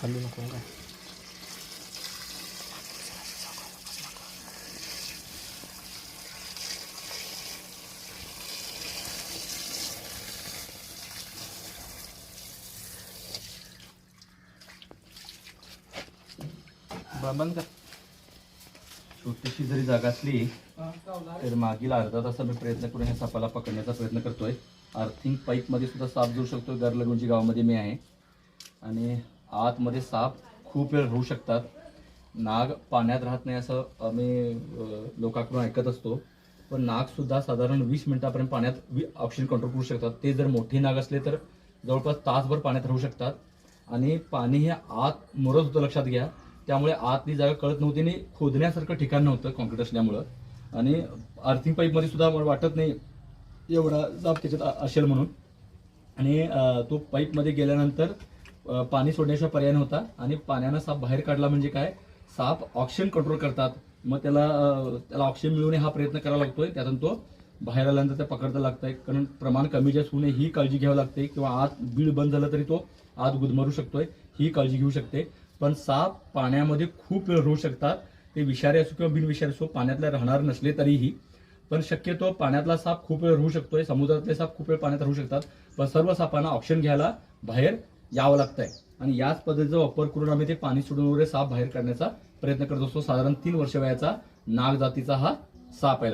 हल्लू नको काय. बंद कर. छोटीशी जरी जागा असली तर मागील अर्धा तास मी प्रयत्न करून ह्या सापाला पकडण्याचा प्रयत्न करतोय. अर्थिंग पाईपमध्ये सुद्धा साप जोडू शकतो. गरलगुंजी गावामध्ये मी आहे आणि आतमध्ये साप खूप वेळ राहू शकतात. नाग पाण्यात राहत नाही असं आम्ही लोकांकडून ऐकत असतो, पण नाग सुद्धा साधारण 20 मिनिटापर्यंत पाण्यात ऑक्सिजन कंट्रोल करू शकतात. ते जर मोठे नाग असले तर जवळपास तासभर पाण्यात राहू शकतात. आणि पाणी हे आत मुरत होतं, लक्षात घ्या. त्यामुळे आतली जागा कळत नव्हती आणि खोदण्यासारखं ठिकाण नव्हतं कॉन्क्रीट असल्यामुळं. आणि अर्थिंग पाईपमध्ये सुद्धा मला वाटत नाही एवढा साप त्याच्यात असेल म्हणून. आणि तो पाईपमध्ये गेल्यानंतर पाणी सोडण्याशिवाय पर्याय नव्हता. आणि पाण्यानं साप बाहेर काढला म्हणजे काय, साप ऑक्सिजन कंट्रोल करतात. मग त्याला ऑक्सिजन मिळवणे हा प्रयत्न करावा लागतोय. त्यातून तो बाहेर आल्यानंतर त्या पकडता लागतंय. कारण प्रमाण कमी जास्त होऊ नये ही काळजी घ्यावी लागते. किंवा आत बीळ बंद झालं तरी तो आत गुदमरू शकतोय ही काळजी घेऊ शकते. पण साप पाण्यामध्ये खूप वेळ राहू शकतात. ते विषारी असो किंवा बिनविषारी असो, पाण्यातले राहणार नसले तरीही. पण शक्यतो पाण्यातला साप खूप वेळ राहू शकतोय. समुद्रातले साप खूप वेळ पाण्यात राहू शकतात. पण सर्व सापांना ऑक्सिजन घ्यायला बाहेर यावं लागतंय. आणि याच पद्धतीचा वापर करून आम्ही ते पाणी सोडून वगैरे साप बाहेर काढण्याचा प्रयत्न करत असतो. साधारण 3 वर्ष वयाचा नाग जातीचा हा साप आहे.